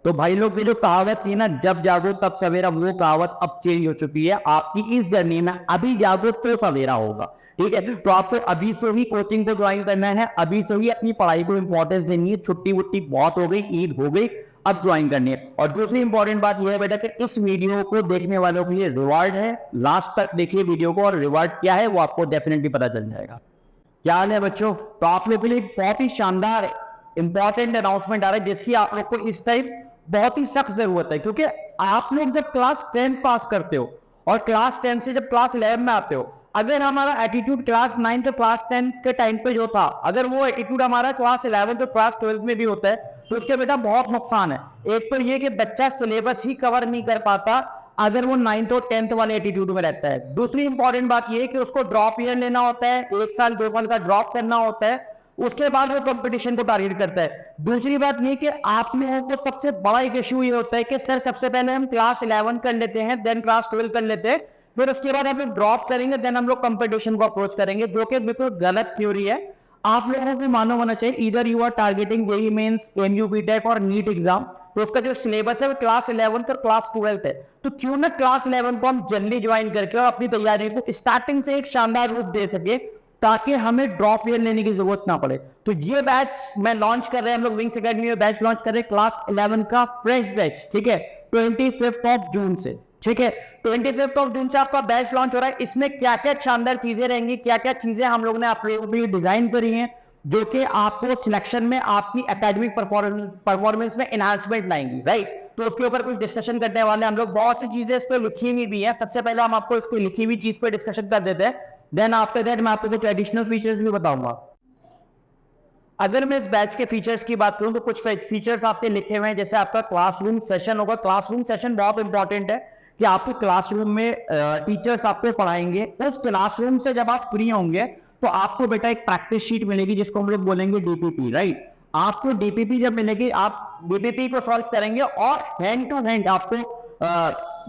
तो भाई लोग ये जो कहावत थी ना, जब जागो तब सवेरा, वो कहावत अब चेंज हो चुकी है। आपकी इस जर्नी में अभी जागो तो सवेरा होगा, ठीक है। तो आपको अभी से ही कोचिंग को ज्वाइन करना है, अभी से ही अपनी पढ़ाई को इंपॉर्टेंस देनी है। छुट्टी वुट्टी बहुत हो गई, ईद हो गई, अब ज्वाइन करनी है। और दूसरी इंपॉर्टेंट बात यह है बेटा कि इस वीडियो को देखने वालों के लिए रिवार्ड है। लास्ट तक देखिए वीडियो को, और रिवार्ड क्या है वो आपको डेफिनेटली पता चल जाएगा। क्या हाल है बच्चों? तो आप लोग के लिए बहुत ही शानदार इंपॉर्टेंट अनाउंसमेंट आ रहा है, जिसकी आप लोग को इस टाइम बहुत ही सख्त जरूरत है। क्योंकि आप लोग जब क्लास 10 पास करते हो और क्लास 10 से जब क्लास 11 में आते हो, अगर हमारा एटीट्यूड क्लास 9 तो क्लास 10 के टाइम पे जो था, अगर वो एटीट्यूड हमारा क्लास 11 तो क्लास 12 में भी होता है, तो उसके बेटा बहुत नुकसान है। एक तो ये कि बच्चा सिलेबस ही कवर नहीं कर पाता अगर वो 9th और 10th वाले एटीट्यूड में रहता है। दूसरी इंपॉर्टेंट बात ये है कि उसको ड्रॉप ईयर लेना होता है, 1 साल 2 साल का ड्रॉप करना होता है, उसके बाद वो कंपटीशन को टारगेट करता है। दूसरी बात ये कि आप लोगों को सबसे बड़ा एक इश्यू ये होता है कि सर सबसे पहले हम क्लास 11 कर लेते हैं, देन क्लास 12 कर लेते हैं, फिर उसके बाद हम लोग ड्रॉप करेंगे, देन हम लोग कंपटीशन को अप्रोच करेंगे, जो कि बिल्कुल गलत थ्योरी है। आप लोगों को मालूम होना चाहिए, इधर you are targeting JEE mains, MU BTech और नीट एग्जाम, तो उसका जो सिलेबस है वो क्लास 11 और क्लास 12 है। तो क्यों ना क्लास 11 को हम जल्दी ज्वाइन करके और अपनी तैयारी को स्टार्टिंग से एक शानदार रूप दे सके, ताकि हमें ड्रॉप ईयर लेने की जरूरत ना पड़े। तो ये बैच मैं लॉन्च कर रहे हैं, हम लोग विंग्स एकेडमी में बैच लॉन्च कर रहे हैं क्लास 11 का फ्रेश बैच, ठीक है, 25 जून से, ठीक है। 25 जून से आपका बैच लॉन्च हो रहा है। इसमें क्या क्या शानदार चीजें रहेंगी, क्या क्या चीजें हम लोग ने आप लोगों के लिए डिजाइन करी हैं, जो कि आपको सिलेक्शन में आपकी एकेडमिक परफॉर्मेंस में एनहांसमेंट लाएंगी, राइट। तो उसके ऊपर कुछ डिस्कशन करने वाले हम लोग, बहुत सी चीजें इस पर लिखी हुई भी है। सबसे पहले हम आपको इसको लिखी हुई चीज पर डिस्कशन कर देते हैं, देन आफ्टर दैट मैं आपको कुछ एडिशनल फीचर्स भी बताऊंगा। अगर मैं इस बैच के फीचर्स की बात करूं तो कुछ फीचर्स आपके लिखे हुए हैं, जैसे आपका क्लासरूम सेशन होगा। क्लासरूम सेशन बहुत इंपॉर्टेंट है कि आपको क्लासरूम में टीचर्स आपको पढ़ाएंगे। उस क्लासरूम से जब आप फ्री होंगे तो आपको बेटा एक प्रैक्टिस शीट मिलेगी, जिसको हम लोग बोलेंगे डीपीपी, राइट। आपको डीपीपी जब मिलेगी, आप डीपीपी को सॉल्व करेंगे और हैंड टू हैंड आपको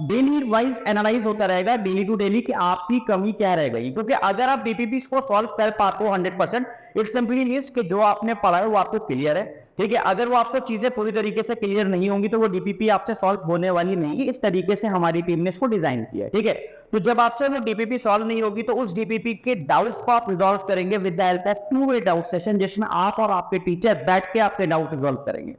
डेली वाइज एनालाइज होता रहेगा, डेली टू डेली, कि आपकी कमी क्या रह गई। क्योंकि अगर आप डीपीपी को सॉल्व कर पाते हो 100%, इट सिंपली मींस कि जो आपने पढ़ा है वो आपको क्लियर है, ठीक है। अगर वो आपको चीजें पूरी तरीके से क्लियर नहीं होंगी तो वो डीपीपी आपसे सॉल्व होने वाली नहीं है। इस तरीके से हमारी टीम ने इसको डिजाइन किया है, ठीक है। तो जब आपसे वो डीपीपी सॉल्व नहीं होगी तो उस डीपीपी के डाउट्स को आप रिजॉल्व करेंगे with the help of two way doubt session, जिसमें आप और आपके टीचर बैठ के आपके डाउट रिजॉल्व करेंगे,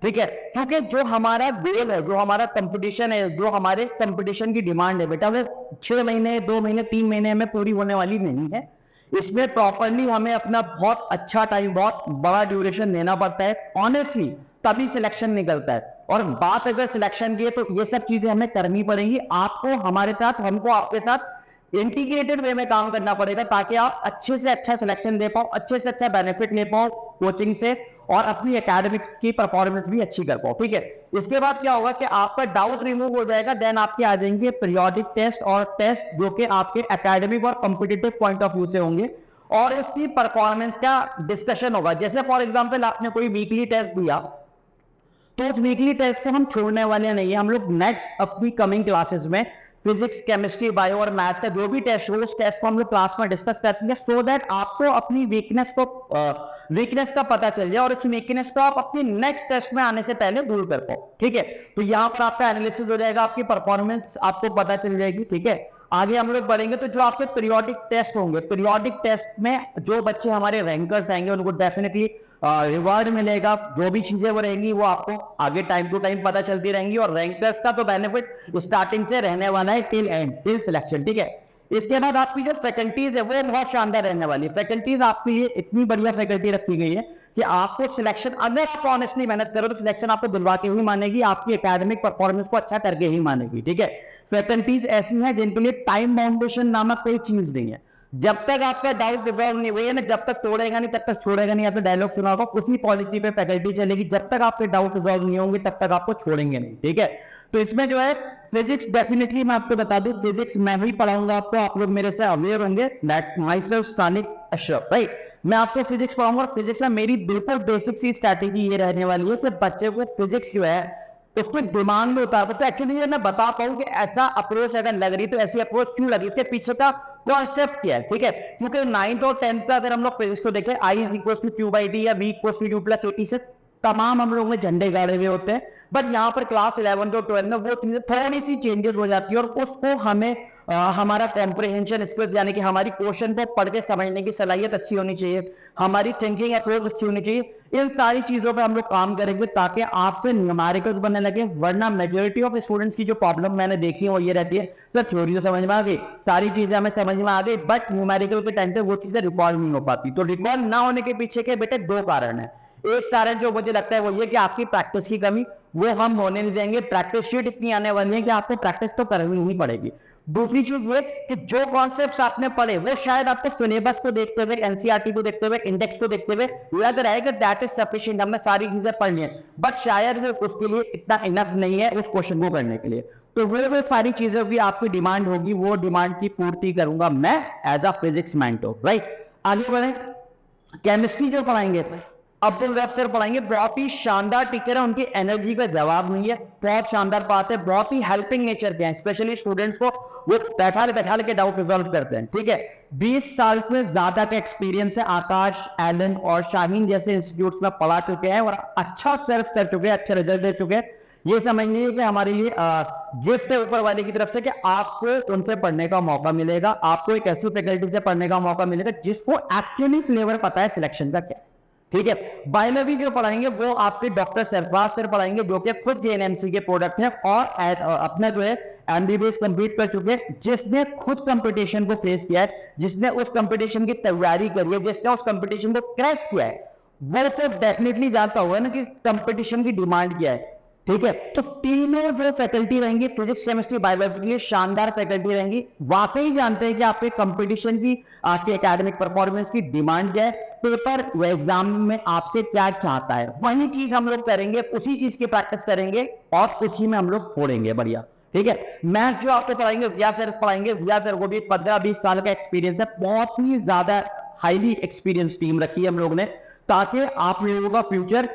ठीक है। क्योंकि जो हमारा गोल है, जो हमारा कंपटीशन है, जो हमारे कंपटीशन की डिमांड है बेटा, वो 6 महीने 2 महीने 3 महीने में पूरी होने वाली नहीं है। इसमें प्रॉपरली हमें अपना बहुत अच्छा टाइम, बहुत बड़ा ड्यूरेशन देना पड़ता है ऑनेस्टली, तभी सिलेक्शन निकलता है। और बात अगर सिलेक्शन की है तो ये सब चीजें हमें करनी पड़ेंगी। आपको हमारे साथ, हमको आपके साथ इंटीग्रेटेड वे में काम करना पड़ेगा, ताकि आप अच्छे से अच्छा सिलेक्शन दे पाओ, अच्छे से अच्छा बेनिफिट ले पाओ कोचिंग से, और अपनी एकेडमिक की परफॉर्मेंस भी अच्छी कर पाओ, ठीक है। इसके बाद क्या होगा कि आपका डाउट रिमूव हो जाएगा, देन आपके आ जाएंगे पीरियोडिक टेस्ट और टेस्ट, जो कि आपके एकेडमिक और कॉम्पिटिटिव पॉइंट ऑफ व्यू से होंगे, और इसकी परफॉर्मेंस का डिस्कशन होगा। जैसे फॉर एग्जांपल आपने कोई वीकली टेस्ट दिया, तो उस वीकली टेस्ट को हम छोड़ने वाले नहीं है। हम लोग नेक्स्ट अपनी कमिंग क्लासेस में फिजिक्स, केमिस्ट्री, बायो और मैथ्स का जो भी टेस्ट हो, उस टेस्ट को हम लोग क्लास में डिस्कस करेंगे, सो दैट आपको अपनी वीकनेस का पता चल जाए, और उस वीकनेस को आप अपनी नेक्स्ट टेस्ट में आने से पहले दूर कर पाओ, ठीक है। तो यहाँ पर आपका एनालिसिस हो जाएगा, आपकी परफॉर्मेंस आपको पता चल जाएगी, ठीक है। आगे हम लोग बढ़ेंगे तो जो आपके पीरियोडिक टेस्ट होंगे, पीरियोडिक टेस्ट में जो बच्चे हमारे रैंकर्स आएंगे उनको डेफिनेटली रिवार्ड मिलेगा। जो भी चीजें वो रहेंगी वो आपको आगे टाइम टू टाइम पता चलती रहेंगी, और रैंकर्स का तो बेनिफिट स्टार्टिंग से रहने वाला है टिल एंड, टिल सिलेक्शन, ठीक है। इसके बाद आपकी जो फैकल्टीज है वो बहुत शानदार रहने वाली है। फैकल्टीज आपके लिए इतनी बढ़िया फैकल्टी रखी गई है कि आपको सिलेक्शन, अगर आप ऑनेस्टली मेहनत करो तो सिलेक्शन आपको दिलवा के ही मानेगी, आपकी एकेडमिक परफॉर्मेंस को अच्छा करके ही मानेगी, ठीक है। फैकल्टीज ऐसी हैं जिनके लिए टाइम बाउंडेशन नामक कोई चीज नहीं है। जब तक आपका डाउट रिजॉल्व नहीं हुई है ना, जब तक तोड़ेगा नहीं तब तक छोड़ेगा नहीं। आपने डायलॉग सुना होगा, उसी पॉलिसी पे फैकल्टी चलेगी, जब तक आपके डाउट रिजॉल्व नहीं होंगे तब तक आपको छोड़ेंगे नहीं, ठीक है। तो इसमें जो है फिजिक्स, डेफिनेटली मैं आपको बता दूं, फिजिक्स मैं ही पढ़ाऊंगा आपको, आप लोग मेरे से अवेयर होंगे, that my self Sanik Ashraf, right. मैं आपको फिजिक्स पढ़ाऊंगा, और फिजिक्स में मेरी बिल्कुल बेसिक सी स्ट्रैटेजी ये रहने वाली है कि बच्चे को फिजिक्स जो है उसमें दिमाग में उतार। तो एक्चुअली मैं बता पाऊं कि ऐसा अप्रोच अगर लग रही तो ऐसी अप्रोच क्यों लगी, इसके पीछे का कॉन्सेप्ट क्या है, ठीक है। क्योंकि 9th और 10th का अगर हम लोग फिजिक्स को देखें, I = Q/D या V = 2 + 80 से तमाम हम लोग में झंडे गाड़े हुए होते हैं। बट यहाँ पर क्लास 11 और 12 में वो चीजें थोड़ी सी चेंजेस हो जाती है और उसको हमें हमारा कॉम्प्रिहेंशन स्किल्स यानी कि हमारी क्वेश्चन को पढ़ के समझने की सलाहियत अच्छी होनी चाहिए, हमारी थिंकिंग अप्रोच अच्छी होनी चाहिए। इन सारी चीजों पे हम लोग काम करेंगे ताकि आपसे न्यूमेरिकल्स बनने लगे, वरना मेजोरिटी ऑफ स्टूडेंट्स की जो प्रॉब्लम मैंने देखी है वो ये रहती है, सर थ्योरी तो समझ में आ गई, सारी चीजें हमें समझ में आ गई, बट न्यूमेरिकल के टाइम पे वो चीजें रिकॉर्ड नहीं हो पाती। तो रिकॉर्ड ना होने के पीछे के बेटे दो कारण है। एक कारण जो मुझे लगता है वो ये कि आपकी प्रैक्टिस की कमी, वो हम होने नहीं देंगे। प्रैक्टिस शीट इतनी आने वाली है कि आपको प्रैक्टिस तो करनी ही पड़ेगी। दूसरी चीज ये कि जो कॉन्सेप्ट्स आपने पढ़े वो शायद आपको सिलेबस को देखते हुए, एनसीईआरटी को देखते हुए, इंडेक्स को देखते हुए लग रहा है कि दैट इज सफिशिएंट, हमने सारी चीजें पढ़ ली हैं, बट शायद उसके लिए इतना इनफ नहीं है उस क्वेश्चन को करने के लिए। तो वो सारी चीजें भी आपकी डिमांड होगी, वो डिमांड की पूर्ति करूंगा मैं as a physics mentor, right. आगे बढ़े, केमिस्ट्री जो पढ़ाएंगे अब्दुल वहाब सर पढ़ाएंगे, बहुत ही शानदार टीचर है, उनकी एनर्जी का जवाब नहीं है, बहुत शानदार बात है, बहुत ही हेल्पिंग नेचर के हैं, स्पेशली स्टूडेंट्स को वो बैठा के डाउट रिजॉल्व करते हैं, ठीक है। 20 साल से ज्यादा का एक्सपीरियंस है, आकाश, एलन और शाहीन जैसे इंस्टीट्यूट्स में पढ़ा चुके हैं और अच्छा सर्व कर चुके हैं, अच्छे रिजल्ट दे चुके हैं। ये समझ लीजिए कि हमारे लिए गिफ्ट है ऊपर वाले की तरफ से कि आपको उनसे पढ़ने का मौका मिलेगा, आपको एक ऐसी फैकल्टी से पढ़ने का मौका मिलेगा जिसको एक्चुअली फ्लेवर पता है सिलेक्शन का क्या, ठीक है। बायोलॉजी जो पढ़ाएंगे वो आपके डॉक्टर सरफराज सर पढ़ाएंगे, जो कि खुद जेएनएमसी के प्रोडक्ट हैं और अपना जो है एमबीबीएस कंप्लीट कर चुके हैं, जिसने खुद कंपटीशन को फेस किया है, जिसने उस कंपटीशन की तैयारी करी है, जिसने उस कंपटीशन को क्रैक किया है, वो तो डेफिनेटली जानता होगा ना कि कंपटीशन की डिमांड क्या है, ठीक है। तो तीनों जो फैकल्टी रहेंगी फिजिक्स, केमिस्ट्री, बायोलॉजी के लिए शानदार फैकल्टी रहेंगी, वाकई जानते हैं कि आपके कंपटीशन की, आपके एकेडमिक परफॉर्मेंस की डिमांड क्या है, पेपर व एग्जाम में आपसे क्या चाहता है, वही चीज हम लोग करेंगे, उसी चीज की प्रैक्टिस करेंगे और उसी में हम लोग फोड़ेंगे, बढ़िया, ठीक है। मैथ जो आपको पढ़ाएंगे जिया सर पढ़ाएंगे, जिया सर को भी 15-20 साल का एक्सपीरियंस है, बहुत ही ज्यादा हाईली एक्सपीरियंस टीम रखी है हम लोग ने, ताकि आप लोगों का फ्यूचर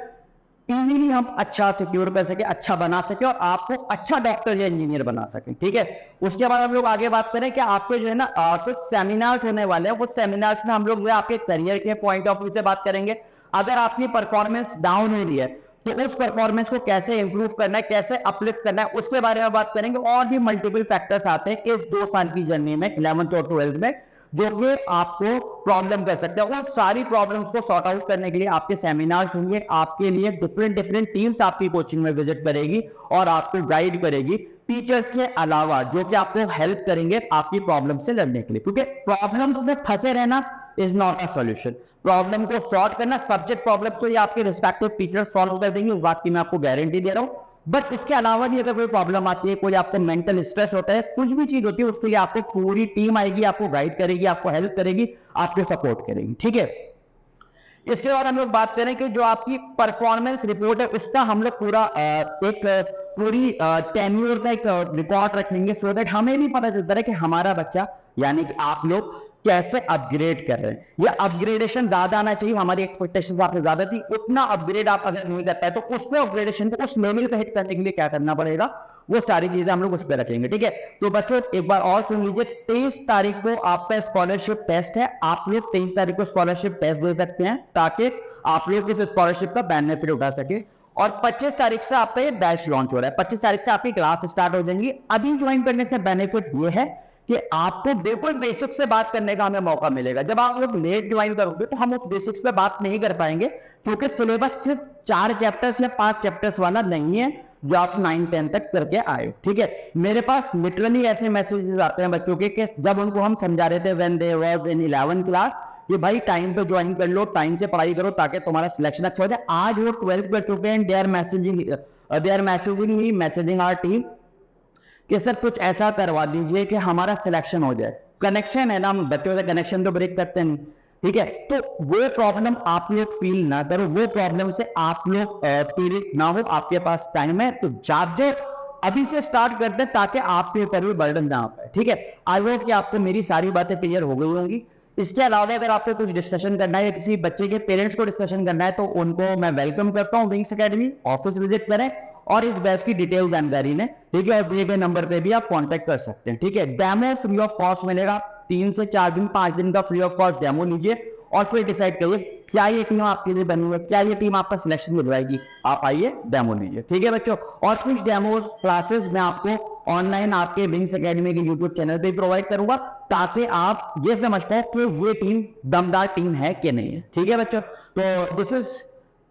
इजीली हम अच्छा सिक्योर कर सके, अच्छा बना सके और आपको अच्छा डॉक्टर या इंजीनियर बना सके, ठीक है। उसके बाद हम लोग आगे बात करें कि आपके जो है ना कुछ सेमिनार्स होने वाले हैं, उस सेमिनार्स में हम लोग आपके करियर के पॉइंट ऑफ व्यू से बात करेंगे। अगर आपकी परफॉर्मेंस डाउन हो रही है तो उस परफॉर्मेंस को कैसे इंप्रूव करना है, कैसे अपलिफ्ट करना है, उसके बारे में बात करेंगे। और भी मल्टीपल फैक्टर्स आते हैं इस 2 साल की जर्नी में, 11th और 12th में, जो कि आपको प्रॉब्लम कर सकते हैं। और सारी प्रॉब्लम्स को सॉर्ट आउट करने के लिए आपके सेमिनार्स होंगे, आपके लिए डिफरेंट टीम्स आपकी कोचिंग में विजिट करेगी और आपको गाइड करेगी, टीचर्स के अलावा, जो कि आपको हेल्प करेंगे आपकी प्रॉब्लम से लड़ने के लिए, क्योंकि प्रॉब्लम में फंसे रहना is not a solution. Problem को सॉल्व करना, सब्जेक्ट प्रॉब्लम तो ये आपके रिस्पेक्टिव टीचर सॉल्व कर देंगे, उस बात की मैं आपको गारंटी दे रहा हूं। बट इसके अलावा भी अगर कोई प्रॉब्लम आती है, कोई आपको मेंटल स्ट्रेस होता है, कुछ भी चीज होती है, उसके लिए आपको पूरी टीम आएगी, आपको गाइड करेगी, आपको हेल्प करेगी, आपको सपोर्ट करेगी, ठीक है। इसके बाद हम लोग बात करें कि जो आपकी परफॉर्मेंस रिपोर्ट है उसका हम लोग पूरा एक पूरी टेन्योर का एक रिकॉर्ड रख लेंगे, सो दैट हमें भी पता चलता है कि हमारा बच्चा यानी कि आप लोग कैसे अपग्रेड कर रहे हैं। ये अपग्रेडेशन ज्यादा आना चाहिए, हमारी एक्सपेक्टेशन आपसे ज्यादा थी, उतना अपग्रेड आप अगर नहीं करता है तो उसमें अपग्रेडेशन को उस लेवल पे हिट करने के लिए क्या करना पड़ेगा, वो सारी चीजें हम लोग उस पर रखेंगे, ठीक है। तो बच्चों एक बार और सुन लीजिए, 23 तारीख को आपका स्कॉलरशिप टेस्ट है, आप लोग 23 तारीख को स्कॉलरशिप टेस्ट दे सकते हैं ताकि आप लोग इस स्कॉलरशिप का बेनिफिट उठा सके। और 25 तारीख से आपका ये बैच लॉन्च हो रहा है, 25 तारीख से आपकी क्लास स्टार्ट हो जाएंगी। अभी ज्वाइन करने से बेनिफिट ये है कि आपको बिल्कुल बेसिक से बात करने का हमें मौका मिलेगा। जब आप लोग लेट ज्वाइन करोगे तो हम उस बेसिक्स पे बात नहीं कर पाएंगे, क्योंकि सिलेबस सिर्फ 4 चैप्टर्स या 5 चैप्टर्स वाला नहीं है जो आप 9-10 तक करके आए, ठीक है। मेरे पास लिटरली ऐसे मैसेजेस आते हैं बच्चों के कि जब उनको हम समझा रहे थे when they was in 11th class, कि भाई टाइम पे ज्वाइन कर लो, टाइम से पढ़ाई करो ताकि तुम्हारा सिलेक्शन अच्छा हो जाए। आज वो 12th कर चुके हैं, they are messaging our team कि सर कुछ ऐसा करवा दीजिए कि हमारा सिलेक्शन हो जाए। कनेक्शन है ना, हम बच्चों से कनेक्शन तो ब्रेक करते हैं, ठीक है। तो वो प्रॉब्लम आप लोग फील ना करो, वो प्रॉब्लम से आप लोग पीड़ित ना हो, आपके पास टाइम है तो जाते अभी से स्टार्ट करते हैं ताकि आपके ऊपर भी बर्डन ना पाए, ठीक है। आई होप कि आपको मेरी सारी बातें क्लियर हो गई होंगी। इसके अलावा अगर आपको कुछ डिस्कशन करना है या किसी बच्चे के पेरेंट्स को डिस्कशन करना है तो उनको मैं वेलकम करता हूँ विंग्स एकेडमी, ऑफिस विजिट करें और इस बैच की डिटेल जानकारी लें, ठीक है। और दिए गए नंबर पे भी आप कांटेक्ट कर सकते हैं, ठीक है। डेमो फ्री ऑफ कॉस्ट मिलेगा, 3 से 4 दिन 5 दिन का फ्री ऑफ कॉस्ट डेमो लीजिए और फिर डिसाइड करिए क्या ये टीम आपके लिए बनी है, क्या ये टीम आपका सिलेक्शन मिलवाएगी। आप आइए डेमो लीजिए, ठीक है बच्चों। और कुछ डेमो क्लासेस मैं आपको ऑनलाइन आपके विंग्स एकेडमी के यूट्यूब चैनल पे प्रोवाइड करूंगा, ताकि आप ये समझ पाओ कि ये टीम दमदार टीम है कि नहीं है, ठीक है बच्चों। तो दिस इज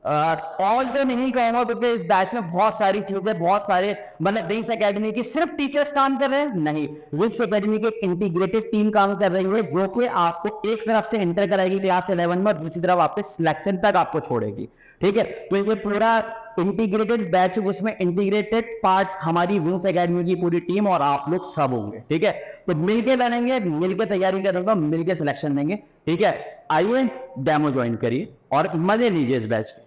ऑल तो नहीं कहूंगा, क्योंकि इस बैच में बहुत सारी चीजें, बहुत सारे मतलब विंग्स एकेडमी की सिर्फ टीचर्स काम कर रहे हैं नहीं, विंग्स एकेडमी की इंटीग्रेटेड टीम काम कर रही है, जो कि आपको एक तरफ से एंटर कराएगी क्लास 11 में और दूसरी तरफ आपके सिलेक्शन तक आपको छोड़ेगी, ठीक है। तो ये पूरा इंटीग्रेटेड बैच, उसमें इंटीग्रेटेड पार्ट हमारी विंग्स एकेडमी की पूरी टीम और आप लोग सब होंगे, ठीक है। तो मिलके बनेंगे, मिलके तैयारी करूंगा, मिलके सिलेक्शन देंगे, ठीक है। आइए डेमो ज्वाइन करिए और मजे लीजिए इस बैच के।